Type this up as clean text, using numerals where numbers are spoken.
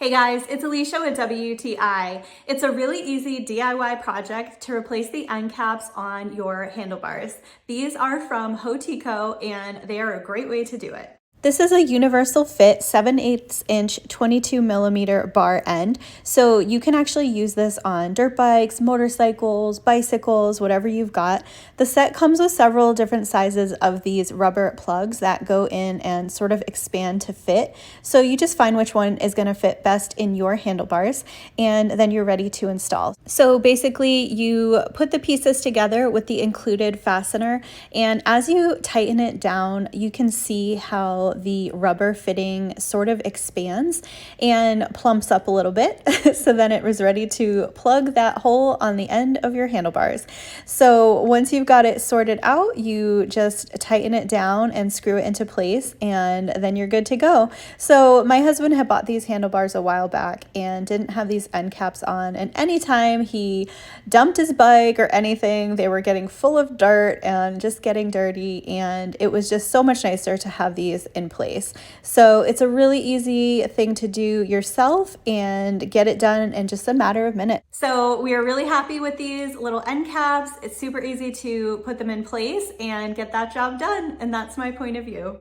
Hey guys, it's Alicia with WTI. It's a really easy DIY project to replace the end caps on your handlebars. These are from Hotiko and they are a great way to do it. This is a universal fit 7/8 inch 22 millimeter bar end. So you can actually use this on dirt bikes, motorcycles, bicycles, whatever you've got. The set comes with several different sizes of these rubber plugs that go in and sort of expand to fit. So you just find which one is going to fit best in your handlebars and then you're ready to install. So basically you put the pieces together with the included fastener, and as you tighten it down, you can see how the rubber fitting sort of expands and plumps up a little bit. So then it was ready to plug that hole on the end of your handlebars. So once you've got it sorted out, you just tighten it down and screw it into place, and then you're good to go. So my husband had bought these handlebars a while back and didn't have these end caps on, and anytime he dumped his bike or anything, they were getting full of dirt and just getting dirty, and it was just so much nicer to have these in place. So it's a really easy thing to do yourself and get it done in just a matter of minutes. So we are really happy with these little end caps. It's super easy to put them in place and get that job done, and that's my point of view.